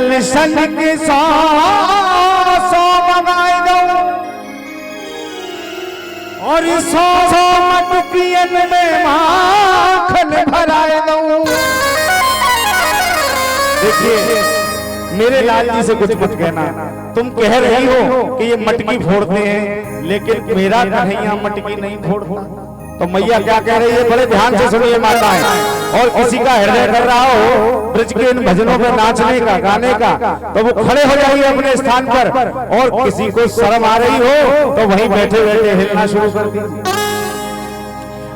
ललसन के 100 मंगाए दो और 100 मटकियन में माखन भराए दो। देखिए मेरे लाल जी से कुछ मत कहना, तुम कह रही हो कि ये मटकी फोड़ते हैं, लेकिन मेरा कन्हैया मटकी नहीं फोड़ता। तो मैया क्या कह रही है, बड़े ध्यान से सुनिए माताएं। और किसी का हृदय कर रहा हो ब्रज के इन भजनों में नाचने का, गाने का, तो वो खड़े हो जाइए अपने स्थान पर। और किसी को शर्म आ रही हो तो वहीं बैठे बैठे हिलना शुरू कर दीजिए।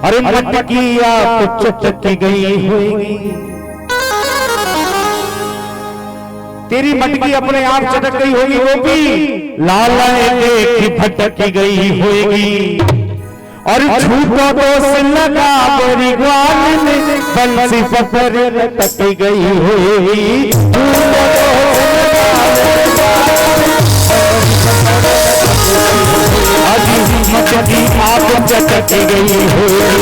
अरे मटकी आपको चटकी गई होगी, तेरी मटकी अपने आप चटक गई होगी गोपी, लाला देखी भटकी गई होगी। और झूठो दोष लगा मेरी ग्वाल में बंसी पकड़ लटकी गई होगी। मटकी आप चटकी गई होगी,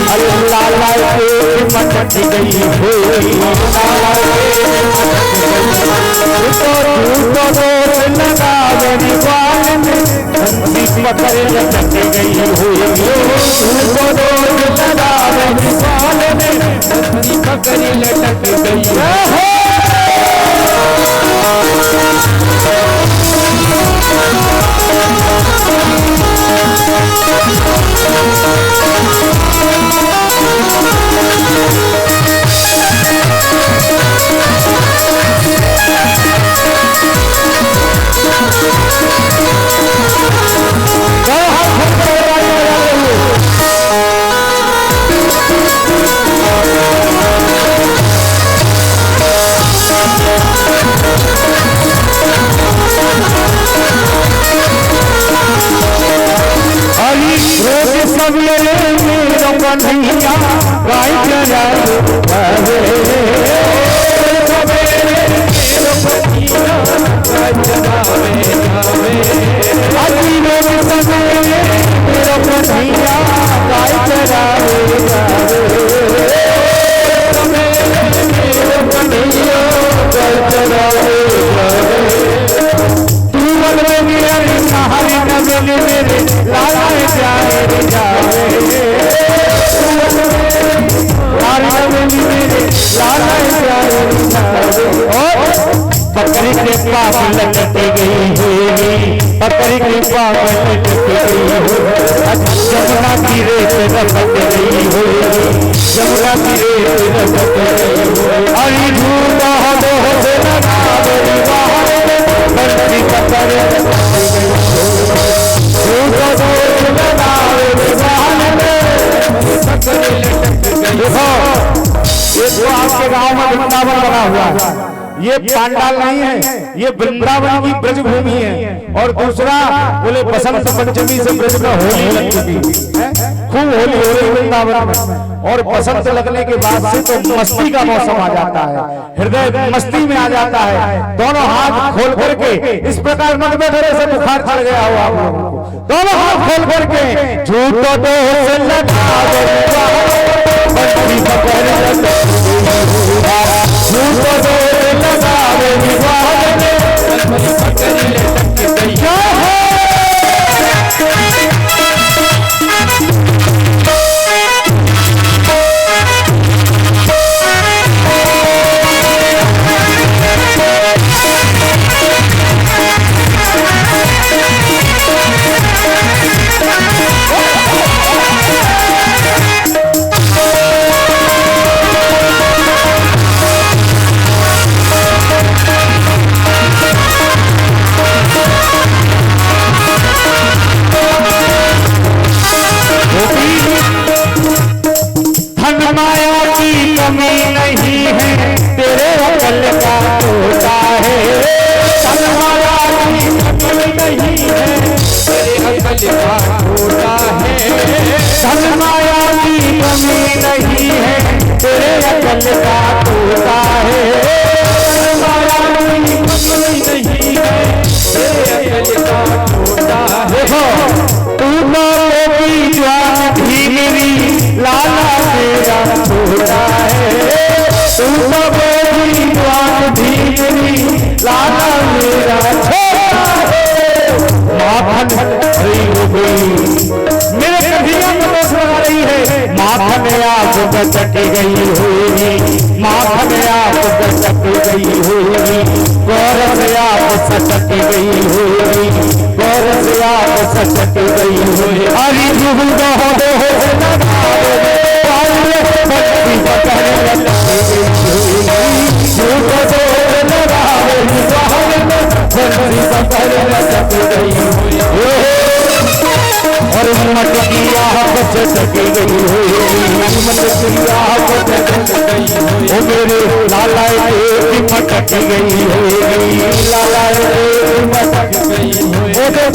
अरे लाला मटकी गई होगी। झूठो दोष लगा मेरी ग्वाल में बंसी पकड़ लटकी गई होगी। झूठो दोष लगा मेरी ग्वाल में बंसी पकड़ लटकी गई होगी। पकड़ी कृपा लटकी गई होगी, पकड़ी कृपा लटकी गई होगी। जमुना की रेत रपट गई होगी, जमुना की रेत रपट गई होगी। अरे झूठा दोष लगा मेरी ग्वाल में बंसी पकड़ लटकी गई होगी। झूठा दोष लगा मेरी ग्वाल में पकड़ लटकी गई। देखो ये तो आपके गांव में वृंदावन बना हुआ है, ये पांडाल नहीं है, ये वृंदावन की ब्रज भूमि है। और दूसरा बोले बसंत पंचमी से ब्रज में होली लग चुकी है, खूब होली हो रही वृंदावन में। और बसंत लगने के बाद से तो मस्ती का मौसम आ जाता है, हृदय मस्ती में आ जाता है। दोनों हाथ खोल करके इस प्रकार मत बैठे से बुखार चढ़ गया हो आप लोगों को, दोनों हाथ खोल करके झूठो दोष लगा बंसी पकड़ झूठो दोष लगा मेरी ग्वाल में बंसी पकड़ लटकी गई है। लाला तेरा छोटा है। माखन आप गचक गई होगी, माखन आप गचक गई होगी, गौर से आप सचक गई होगी, गौर से आप सचक गई होगी। हरी जुग हो दो और मटकिया चटक गई मटकिया ओ मेरे लाला की मटक गई लाला मटक गई ओ देखो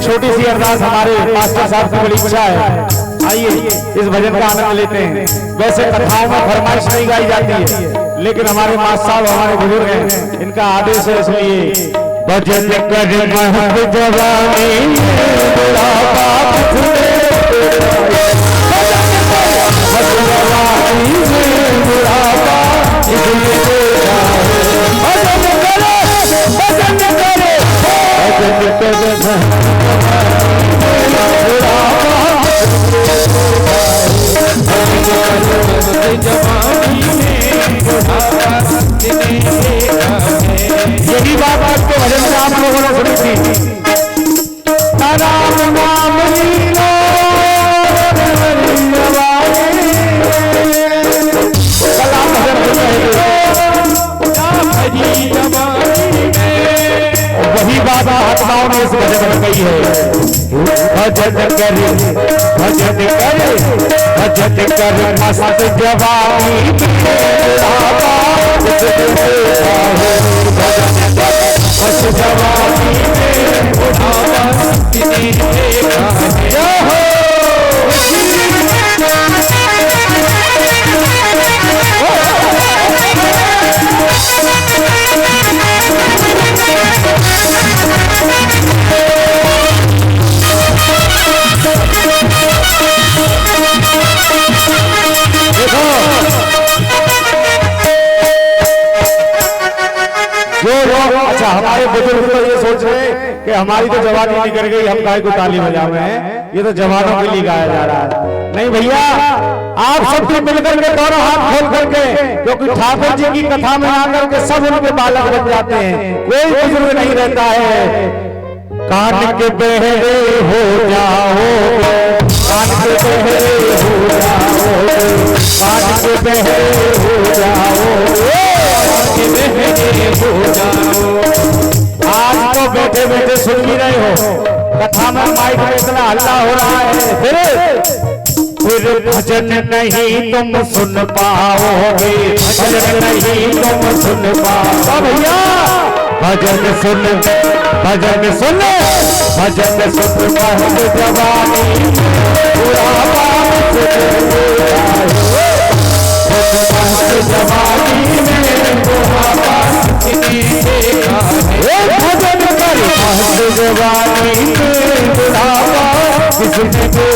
छोटी सी अरदास हमारे मास्टर साहब की बड़ी इच्छा है। आइए इस भजन का आनंद लेते हैं। वैसे कथाओं में फरमाइश नहीं गाई जाती है, लेकिन हमारे मास्टर साहब हमारे बुजुर्ग हैं, इनका आदेश है, इसलिए भजन कर महक जवानी यही बात आपके भजन में आप लोगों ने सुनी थी। राम नाम लीला वही बात आत्माओं ने इस भजन में कही है। भजन करे भजन करे भजन कर मस्त जवानी मस्त जवानी में उठावा अच्छा हमारे बुजुर्ग तो ये सोच सोच रहे कि हमारी तो जवानी निकल गई, हम गाय को ताली बजावे हैं, ये तो जवानों के लिए गाया जा रहा है। नहीं भैया, आप सबके मिलकर के दोनों हाथ खोल करके, क्योंकि ठाकुर जी की कथा में आकर के सब उनके बालक बन जाते हैं, कोई बुजुर्ग नहीं रहता है। कान के बहरे हो जाओगे, कान के बहरे हो जाओगे, कान के बहरे हो जाओगे, कान के बहरे हो जाओ। आज तो बैठे बैठे सुन ही रहे हो, कथा में माइक में इतना हल्ला हो रहा है, फिर भजन नहीं तुम सुन पाओगे, भजन नहीं तुम सुन पाओगे भैया। भजन सुन, भजन सुन, भजन सुन महल जवानी बुढ़ापा महल जवानी में बुढ़ापा भजन कर महल जवानी में बुढ़ापा किसने देखा है। भजन कर महल जवानी में बुढ़ापा किसने देखा है।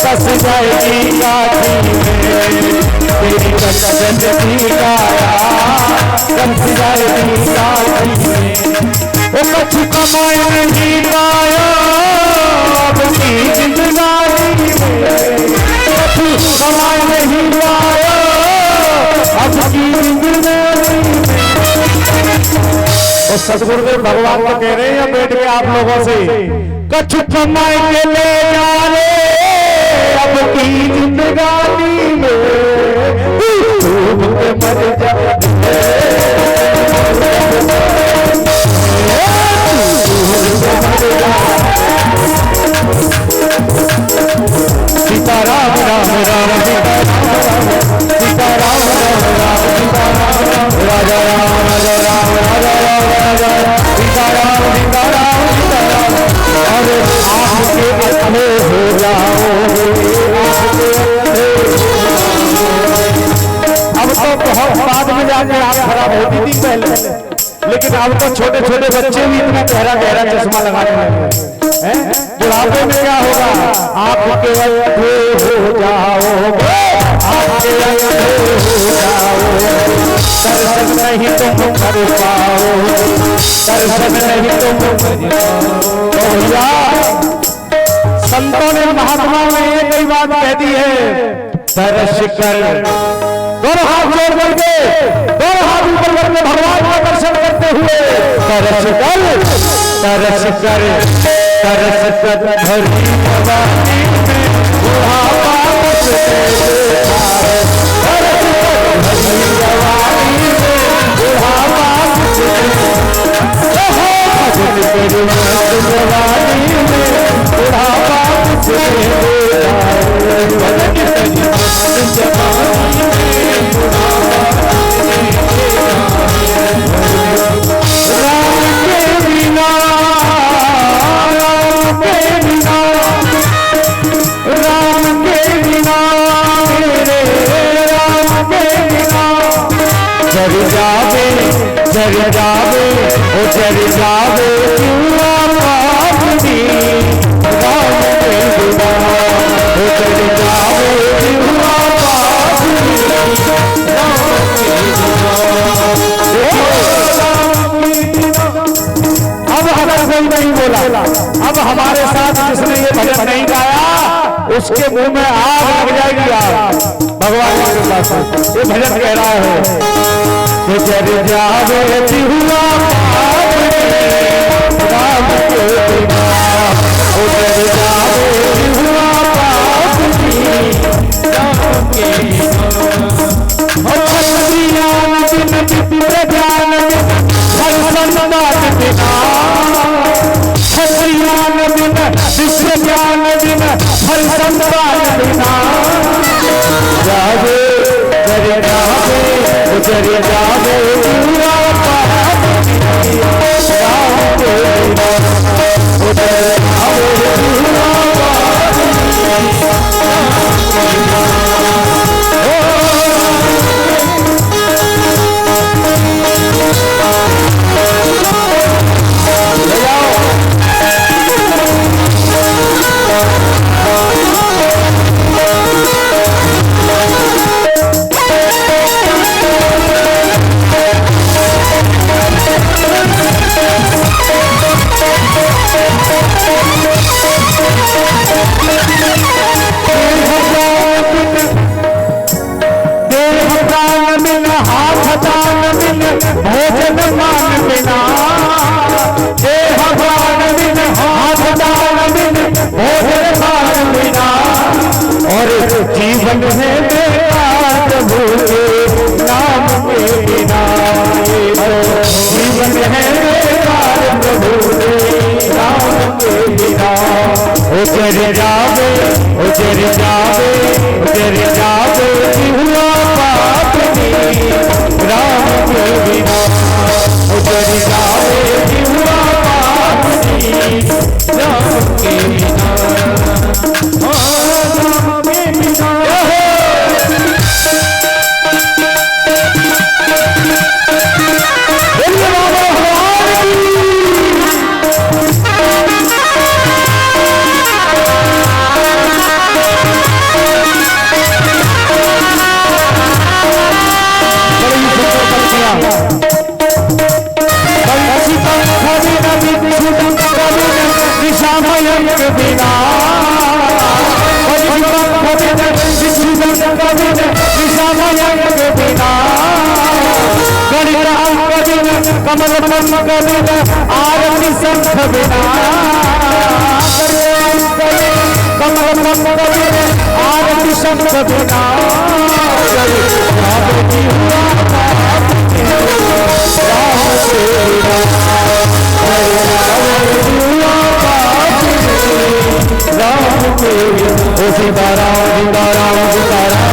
कस जाएगी काठी में तेरी कस काया, कस जाएगी काठी में। वो कछु कमाए नहीं पाया अब की जिंदगानी में, कछु कमाए नहीं पाया अब की जिंदगानी में। और सतगुरुदेव भगवान को कह रहे हैं बैठ के आप लोगों से, कछु कमाए के ले जा रे अब की जिंदगानी में, डूब के मर जा सीताराम राम राम सीताराम राम राम सीताराम राजा राम राजा राम राजा राम राजा सीताराम सीताराम सीताराम। अरे आपके अपने हो जाओ, अब तो बहुत बाद में जाके आप खराब होती थी पहले, लेकिन अब तो छोटे छोटे बच्चे भी इतना गहरा गहरा चश्मा लगाने लगे हैं। बुढ़ापे में क्या होगा, आपके अंधे हो जाओगे, आपके अंधे हो जाओगे, दर्शन नहीं तुम कर पाओगे, दर्शन नहीं तुम कर पाओगे। संतों ने महात्मा में ये कई बात कह दी है, दर्श कर, दोनों हाथ जोड़ करके, दोनों हाथ ऊपर करके भगवान का दर्शन करते हुए, तरस कर, तरस कर, तरस कर भरी जवानी में बुढ़ापा मुझसे देखा है, तरस कर भरी जवानी में बुढ़ापा मुझसे देखा है, भजन करो मस्त जवानी में बुढ़ापा मुझसे देखा है, भजन करो मस्त जवानी में बुढ़ापा मुझसे देखा है। राम के बिना, राम के बिना, राम के बिना, मेरे राम के बिना, जर जावे, जर जावे, ओ जर जावे क्यों आपकी, राम के बिना, ओ जर जावे क्यों आपकी, राम के बिना। अब हमें कोई नहीं बोला, अब हमारे साथ जिसने ये भजन नहीं गाया उसके मुंह में आग लग जाएगी। आग भगवान की कृपा से ये भजन कह रहा है कि जर जावे जिहुआ राम के बिना, ओ जर जावे जिहुआ राम के बिना। क्षत्रियान बिन प्रजान हर संवाद बिना, क्षत्रियान बिन विश्व ज्ञान बिन हर संवाद बिना, जावे जर जावे जर जावे पूरा पाप राम के बिना, जर जावे पूरा पाप भोजन मान बिना, देह प्राण बिन हाथ दान बिन भोजन मान बिना, और जीवन है बेकार प्रभु के नाम के बिना। जीवन है बेकार प्रभु के नाम के बिना। उजर जावे उजर जावे उजर जावे हुआ पाप राम के बिना। उजर जावे हुआ पाप राम के बिना। राम के बिना बिना कमल कबिन आरती संख बिना। कमल कबिन आरती संख बिना। सीताराम सीताराम सीताराम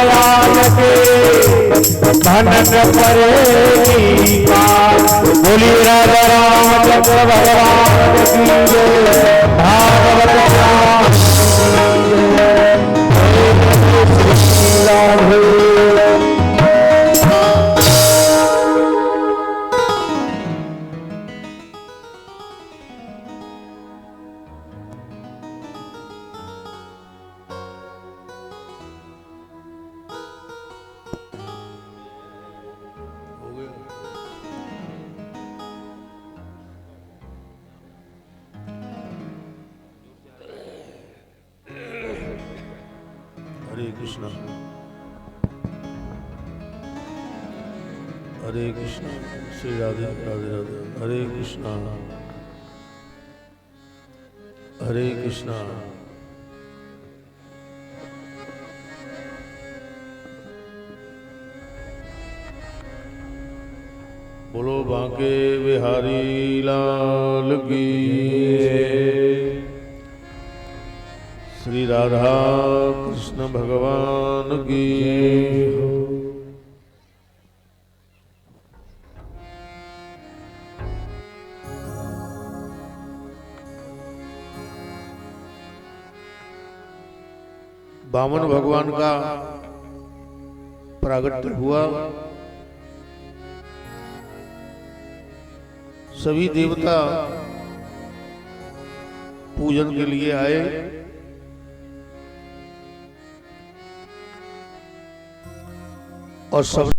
दयाल के भनन परेगी बात। बोलिए राजा रामचंद्र भगवान की जय। भागवत हरे कृष्णा हरे कृष्णा। श्री राधे राधे राधे। हरे कृष्णा हरे कृष्णा। बोलो बांके बिहारी लाल की। श्री राधा कृष्ण भगवान की। वामन भगवान का प्रागट्य हुआ। सभी देवता पूजन के लिए आए। और सब